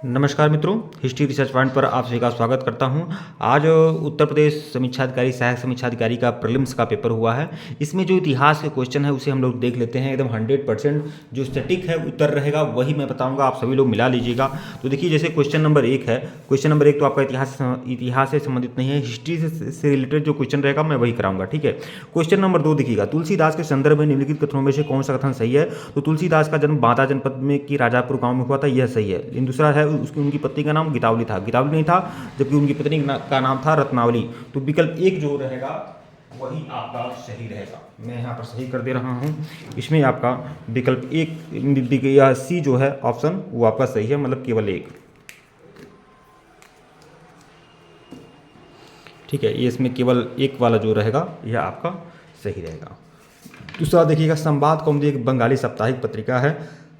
नमस्कार मित्रों, history research point पर आप सभी का स्वागत करता हूं। आज उत्तर प्रदेश समीक्षाधिकारी सहायक समीक्षाधिकारी का प्रीलिम्स का पेपर हुआ है। इसमें जो इतिहास के क्वेश्चन है उसे हम लोग देख लेते हैं। एकदम 100% जो स्टैटिक है उत्तर रहेगा वही मैं बताऊंगा, आप सभी लोग मिला लीजिएगा। तो देखिए, जैसे क्वेश्चन नंबर 1 है। क्वेश्चन नंबर 1 तो आपका इतिहास से संबंधित नहीं है, हिस्ट्री से रिलेटेड जो क्वेश्चन रहेगा मैं वही कराऊंगा, ठीक है। क्वेश्चन नंबर 2 देखिएगा, तुलसीदास के संदर्भ में निम्नलिखित कथनों में से कौन सा कथन सही है। तो तुलसीदास का जन्म बांदा जनपद में की राजापुर गाँव में हुआ था, यह सही है। लेकिन दूसरा है, उसकी उनकी पत्नी का नाम गितावली था, गितावली नहीं था, जबकि उनकी पत्नी का नाम था रत्नावली। तो विकल्प 1 जो रहेगा वही आपका सही रहेगा। मैं यहाँ पर सही कर दे रहा हूँ। इसमें आपका विकल्प 1 या सी जो है ऑप्शन वो आपका सही है, मतलब केवल 1, ठीक है। ये इसमें केवल 1 वाला जो रहेगा यह आपका सही रहेगा। दूसरा देखिएगा, संवाद कौमुदी एक बंगाली साप्ताहिक पत्रिका है,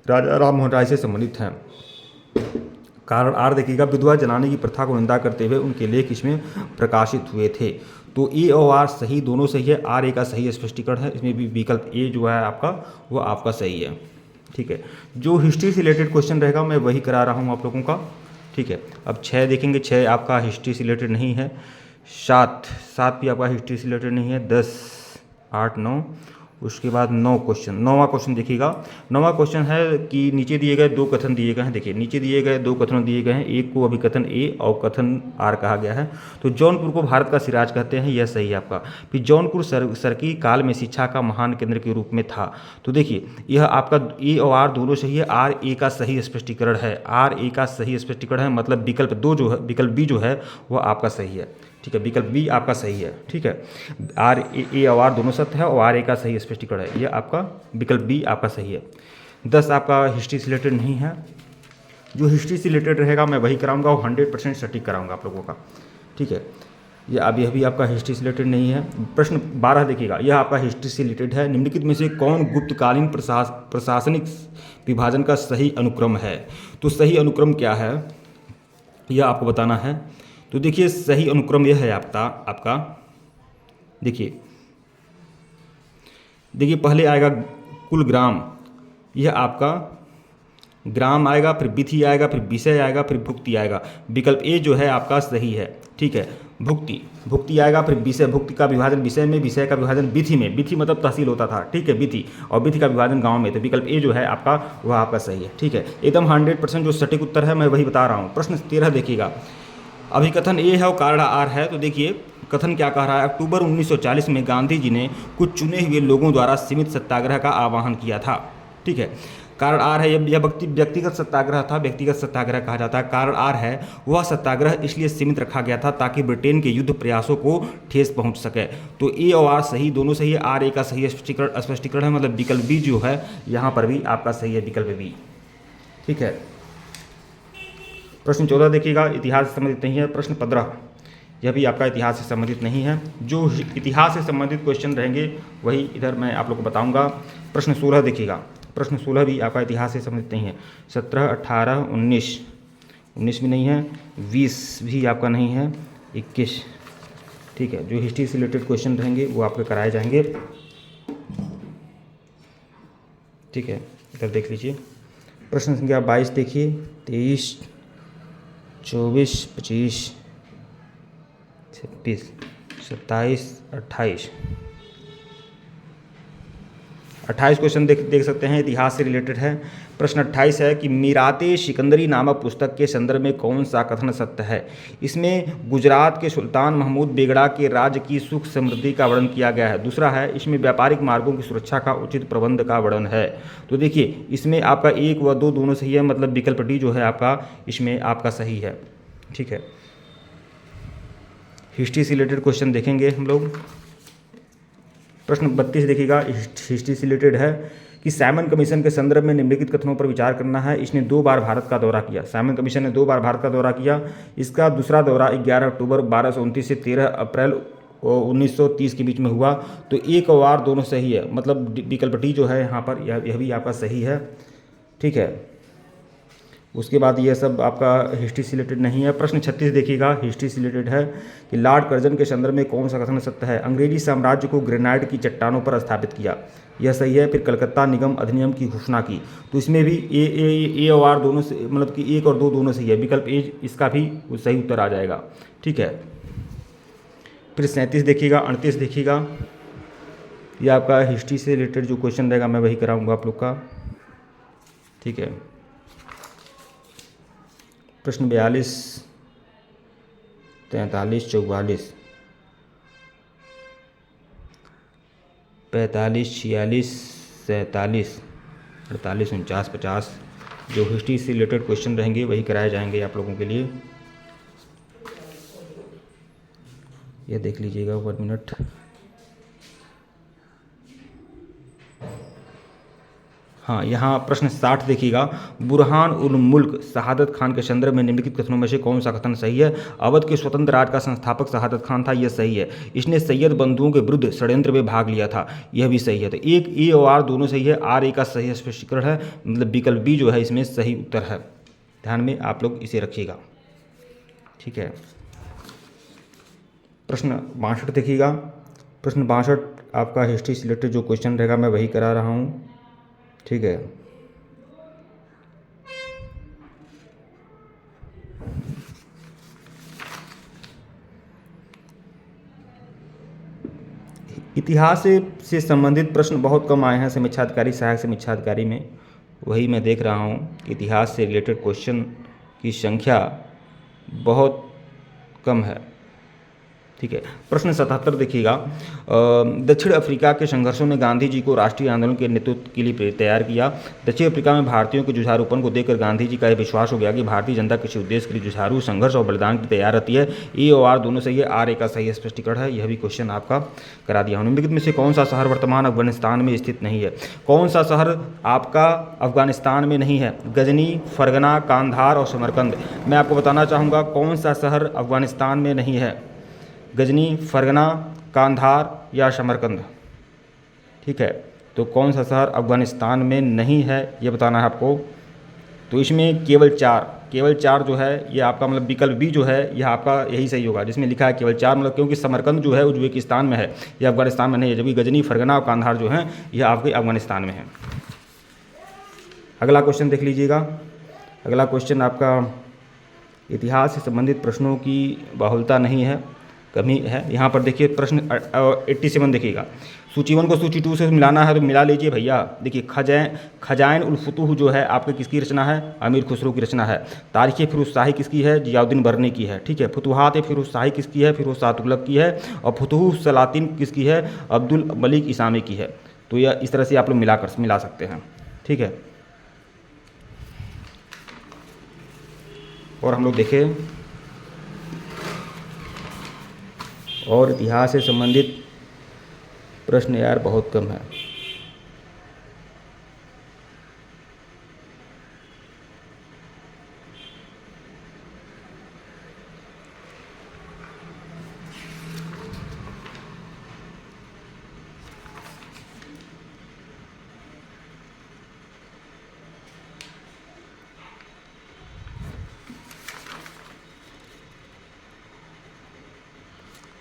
राजा राम मोहन राय से संबंधित है। कारण आर देखिएगा, विधवा जलाने की प्रथा को निंदा करते हुए उनके लेख इसमें प्रकाशित हुए थे। तो ए और आर सही, दोनों सही है। आर ए का सही स्पष्टीकरण है, इसमें भी विकल्प ए जो है आपका वो आपका सही है, ठीक है। जो हिस्ट्री से रिलेटेड क्वेश्चन रहेगा मैं वही करा रहा हूँ आप लोगों का, ठीक है। अब 6 देखेंगे, 6 आपका हिस्ट्री से रिलेटेड नहीं है। 7 भी आपका हिस्ट्री से रिलेटेड नहीं है। 10, 8, 9, उसके बाद 9 क्वेश्चन। 9वां क्वेश्चन देखिएगा। 9वां क्वेश्चन है कि नीचे दिए गए 2 कथन दिए गए हैं। देखिए, नीचे दिए गए 2 कथन दिए गए हैं, एक को अभिकथन ए और कथन आर कहा गया है। तो जौनपुर को भारत का सिराज कहते हैं, यह सही है आपका। फिर जौनपुर सरकी काल में शिक्षा का महान केंद्र के रूप में था। तो देखिए, यह आपका ए और आर दोनों सही है। आर ए का सही स्पष्टीकरण है, आर ए का सही स्पष्टीकरण है, मतलब विकल्प 2 जो है, विकल्प बी जो है वह आपका सही है, ठीक है। विकल्प बी आपका सही है, ठीक है। आर ए और आर दोनों सत्य है और आर ए का सही स्पष्टीकरण है, यह आपका विकल्प बी आपका सही है। 10 आपका हिस्ट्री से रिलेटेड नहीं है। जो हिस्ट्री से रिलेटेड रहेगा मैं वही कराऊंगा और 100% सटीक कराऊंगा आप लोगों का, ठीक है। ये अभी आपका हिस्ट्री से रिलेटेड नहीं है। प्रश्न 12 देखिएगा, यह आपका हिस्ट्री से रिलेटेड है। निम्नलिखित में से कौन गुप्तकालीन प्रशासनिक विभाजन का सही अनुक्रम है। तो सही अनुक्रम क्या है यह आपको बताना है। तो देखिए, सही अनुक्रम यह है आपका देखिए पहले आएगा कुल ग्राम, यह आपका ग्राम आएगा, फिर विधि आएगा, फिर विषय आएगा, फिर भुक्ति आएगा। विकल्प ए जो है आपका सही है, ठीक है। भुक्ति आएगा, फिर विषय, भुक्ति का विभाजन विषय में, विषय का विभाजन विधि में, विधि मतलब तहसील होता था, ठीक है, विधि, और विधि का विभाजन गांव में। तो विकल्प ए जो है आपका वह आपका सही है, ठीक है। एकदम 100% जो सटीक उत्तर है मैं वही बता रहा हूँ। प्रश्न 13 देखिएगा, अभिकथन ए है और कारण आर है। तो देखिए, कथन क्या कह रहा है, अक्टूबर 1940 में गांधी जी ने कुछ चुने हुए लोगों द्वारा सीमित सत्याग्रह का आह्वान किया था, ठीक है। कारण आर है, यह व्यक्तिगत सत्याग्रह था, व्यक्तिगत सत्याग्रह कहा जाता है। कारण आर है, वह सत्याग्रह इसलिए सीमित रखा गया था ताकि ब्रिटेन के युद्ध प्रयासों को ठेस पहुंच सके। तो ए और आर सही, दोनों सही है। आर ए का सही स्पष्टीकरण है, मतलब विकल्प बी जो है यहाँ पर भी आपका सही है, विकल्प बी, ठीक है। प्रश्न 14 देखिएगा, इतिहास से संबंधित नहीं है। प्रश्न 15, यह भी आपका इतिहास से संबंधित नहीं है। जो इतिहास से संबंधित क्वेश्चन रहेंगे वही इधर मैं आप लोग को बताऊंगा। प्रश्न 16 देखिएगा, प्रश्न 16 भी आपका इतिहास से संबंधित नहीं है। 17, 18, 19 भी नहीं है। 20 भी आपका नहीं है। 21, ठीक है। जो हिस्ट्री से रिलेटेड क्वेश्चन रहेंगे वो आपके कराए जाएंगे, ठीक है। इधर देख लीजिए। प्रश्न संख्या 22 देखिए, 23, 24, 25, 26, 27, 28 क्वेश्चन देख सकते हैं, इतिहास से रिलेटेड है। प्रश्न 28 है कि मीराते सिकंदरी नामक पुस्तक के संदर्भ में कौन सा कथन सत्य है। इसमें गुजरात के सुल्तान महमूद बेगड़ा के राज्य की सुख समृद्धि का वर्णन किया गया है। दूसरा है, इसमें व्यापारिक मार्गों की सुरक्षा का उचित प्रबंध का वर्णन है। तो देखिए, इसमें आपका 1 व 2 दोनों सही है, मतलब विकल्प डी जो है आपका इसमें आपका सही है, ठीक है। हिस्ट्री से रिलेटेड क्वेश्चन देखेंगे हम लोग। प्रश्न 32 देखिएगा, हिस्ट्री से रिलेटेड है कि साइमन कमीशन के संदर्भ में निम्नलिखित कथनों पर विचार करना है। इसने 2 बार भारत का दौरा किया। साइमन कमीशन ने 2 बार भारत का दौरा किया। इसका दूसरा दौरा 11 अक्टूबर 1229 से 13 अप्रैल 1930 के बीच में हुआ। तो 1 और आर दोनों सही है, मतलब विकल्प डी जो है यहाँ पर यह भी आपका सही है, ठीक है। उसके बाद ये सब आपका हिस्ट्री से रिलेटेड नहीं है। प्रश्न 36 देखिएगा, हिस्ट्री से रिलेटेड है कि लॉर्ड कर्जन के संदर्भ में कौन सा कथन सत्य है। अंग्रेजी साम्राज्य को ग्रेनाइट की चट्टानों पर स्थापित किया। यह सही है। फिर कलकत्ता निगम अधिनियम की घोषणा की, तो इसमें भी ए और आर दोनों से, मतलब कि 1 और 2 दोनों सही है। विकल्प ए इसका भी सही उत्तर आ जाएगा। ठीक है, फिर 37 देखिएगा, 38 देखिएगा, ये आपका हिस्ट्री से रिलेटेड जो क्वेश्चन रहेगा मैं वही कराऊंगा आप लोग का। ठीक है, प्रश्न 42, 43, 44, 45, 46, 47, 48, 49, 50 जो हिस्ट्री से रिलेटेड क्वेश्चन रहेंगे वही कराए जाएंगे आप लोगों के लिए। ये देख लीजिएगा 1 मिनट। हाँ, यहाँ प्रश्न 60 देखिएगा, बुरहान उल मुल्क शहादत खान के संदर्भ में निम्नलिखित कथनों में से कौन सा कथन सही है। अवध के स्वतंत्र राज्य का संस्थापक शहादत खान था, यह सही है। इसने सैयद बंधुओं के विरुद्ध षड्यंत्र में भाग लिया था, यह भी सही है। तो एक ए और आर दोनों सही है, आर ए का सही स्पष्टीकरण है, मतलब विकल्प बी जो है इसमें सही उत्तर है। ध्यान में आप लोग इसे रखिएगा। ठीक है, प्रश्न 62 देखिएगा। प्रश्न 62 आपका हिस्ट्री से रिलेटेड जो क्वेश्चन रहेगा मैं वही करा रहा हूँ। ठीक है, इतिहास से संबंधित प्रश्न बहुत कम आए हैं समीक्षाधिकारी, सहायक समीक्षाधिकारी में, वही मैं देख रहा हूँ। इतिहास से रिलेटेड क्वेश्चन की संख्या बहुत कम है। ठीक है, प्रश्न 77 देखिएगा, दक्षिण अफ्रीका के संघर्षों ने गांधी जी को राष्ट्रीय आंदोलन के नेतृत्व के लिए तैयार किया। दक्षिण अफ्रीका में भारतीयों के जुझारूपन को देखकर गांधी जी का यह विश्वास हो गया कि भारतीय जनता किसी उद्देश्य के लिए जुझारू, संघर्ष और बलिदान की तैयार रहती है। ए और आर दोनों सही है, आर ए का सही स्पष्टीकरण है। यह भी क्वेश्चन आपका करा दिया हूँ। निम्नलिखित में से कौन सा शहर वर्तमान अफगानिस्तान में स्थित नहीं है। कौन सा शहर आपका अफगानिस्तान में नहीं है। गजनी, फरगना, कांधार और समरकंद। मैं आपको बताना चाहूँगा कौन सा शहर अफगानिस्तान में नहीं है, गजनी, फरगना, कांधार या समरकंद। ठीक है, तो कौन सा शहर अफगानिस्तान में नहीं है ये बताना है आपको। तो इसमें केवल चार जो है ये आपका, मतलब विकल्प बी जो है यह आपका यही सही होगा, जिसमें लिखा है केवल 4, मतलब क्योंकि समरकंद जो है उज्बेकिस्तान में है, यह अफगानिस्तान में नहीं है, जबकि गजनी, फरगना और कांधार जो हैं यह आपके अफगानिस्तान में है। अगला क्वेश्चन देख लीजिएगा। अगला क्वेश्चन आपका इतिहास से संबंधित प्रश्नों की बाहुलता नहीं है, कमी है। यहाँ पर देखिए प्रश्न 87 देखिएगा, सूची 1 को सूची 2 से मिलाना है तो मिला लीजिए भैया। देखिए खजाइन उल फुतूह जो है आपके किसकी रचना है, अमीर खुसरो की रचना है। तारीख़ फिरोज़शाही किसकी है, जियाउद्दीन बरनी की है। ठीक है, फुतूहात फिरोज़शाही किसकी है, फिरोज़शाह तुगलक की है। और फुतूह सलातीन किसकी है, अब्दुल मलिक इसामी की है। तो यह इस तरह से आप लोग मिला सकते हैं। ठीक है, और हम लोग देखें और इतिहास से संबंधित प्रश्न यार बहुत कम है।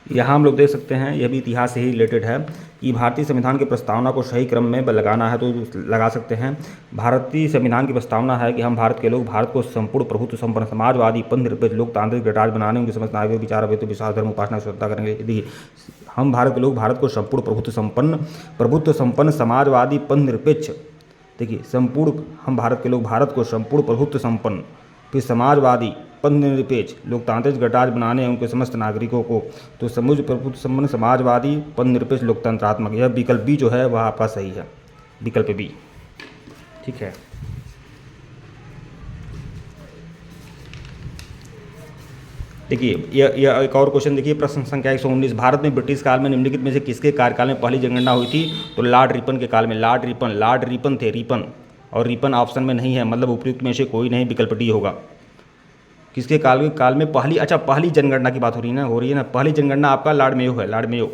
यहाँ हम लोग देख सकते हैं, यह भी इतिहास से ही रिलेटेड है कि भारतीय संविधान की प्रस्तावना को सही क्रम में लगाना है तो लगा सकते हैं। भारतीय संविधान की प्रस्तावना है कि हम भारत के लोग भारत को संपूर्ण प्रभुत्व संपन्न समाजवादी पंथ निरपेक्ष लोकतांत्रिक गणराज्य बनाने, उनकी समस्त नागरिक विचार अवैध विश्वास धर्म उपासना श्रद्धा करेंगे। यदि हम भारत के लोग भारत को संपूर्ण प्रभुत्व संपन्न समाजवादी पंथ निरपेक्ष, देखिए संपूर्ण, हम भारत के लोग भारत को संपूर्ण प्रभुत्व संपन्न, फिर समाजवादी पंथ निरपेक्ष लोकतांत्रिक गणराज्य बनाने उनके समस्त नागरिकों को, तो समुज प्रभुत्व संपन्न समाजवादी पंथ निरपेक्ष लोकतंत्रात्मक, यह विकल्प बी जो है वह आपका सही है, विकल्प बी। ठीक है, देखिए यह एक और क्वेश्चन देखिए, प्रश्न संख्या 119, भारत में ब्रिटिश काल में निम्नलिखित में से किसके कार्यकाल में पहली जनगणना हुई थी। तो लॉर्ड रिपन के काल में, लॉर्ड रिपन थे, रिपन, और रिपन ऑप्शन में नहीं है, मतलब उपयुक्त में से कोई नहीं, विकल्प डी होगा। किसके काल में पहली, अच्छा पहली जनगणना की बात हो रही है ना, पहली जनगणना आपका लॉर्ड मेयो है, लॉर्ड मेयो।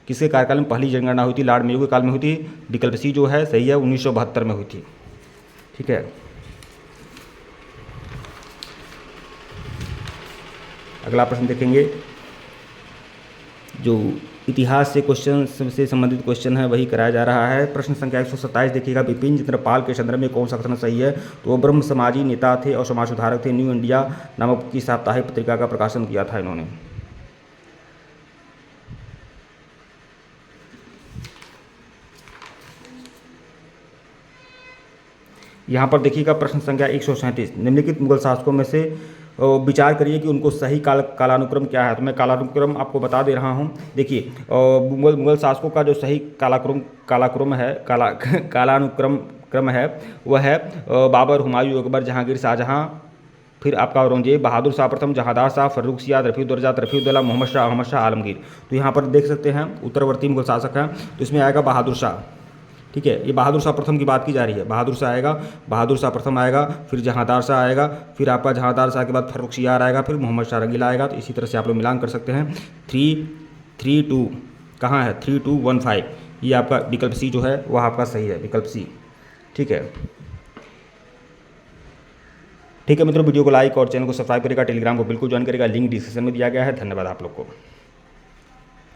किसके कार्यकाल में पहली जनगणना हुई थी, लॉर्ड मेयो के काल में हुई थी, विकल्प सी जो है सही है, 1972 में हुई थी। ठीक है, अगला प्रश्न देखेंगे, जो इतिहास से क्वेश्चन से संबंधित क्वेश्चन है वही कराया जा रहा है। प्रश्न संख्या 127 देखिएगा, बिपिन चंद्र पाल के संदर्भ में कौन सा कथन सही है? तो वो ब्रह्म समाजी नेता थे और समाज सुधारक थे। न्यू इंडिया नामक की साप्ताहिक पत्रिका का प्रकाशन किया था इन्होंने। यहाँ पर देखिएगा प्रश्न संख्या 137, निम्नलिखित मुगल शासकों में से विचार करिए कि उनको सही कालानुक्रम क्या है। तो मैं कालानुक्रम आपको बता दे रहा हूँ। देखिए मुगल शासकों का जो सही कालानुक्रम है वह है बाबर, हुमायूं, अकबर, जहांगीर, शाहजहां, फिर आपका औरंगजेब, बहादुर शाह प्रथम, जहांदार शाह, फर्रुखसियाद, रफीउद्दौला, मोहम्मद शाह, आलमगीर। तो यहाँ पर देख सकते हैं उत्तरवर्ती मुगल शासक हैं, तो इसमें आएगा बहादुर शाह। ठीक है, ये बहादुर शाह प्रथम की बात की जा रही है। बहादुर शाह आएगा, बहादुर शाह प्रथम आएगा, फिर जहांदार शाह आएगा, फिर आपका जहांदार शाह के बाद फर्रुखसियार आएगा, फिर मोहम्मद शाह रंगीला आएगा। तो इसी तरह से आप लोग मिलान कर सकते हैं। 3-3-2 कहाँ है? 3-2-1-5 ये आपका विकल्प सी जो है वह आपका सही है, विकल्प सी। ठीक है, ठीक है मित्रों, वीडियो को लाइक और चैनल को सब्सक्राइब करेगा, टेलीग्राम को बिल्कुल ज्वाइन करेगा, लिंक डिस्क्रिप्शन में दिया गया है। धन्यवाद आप लोग को।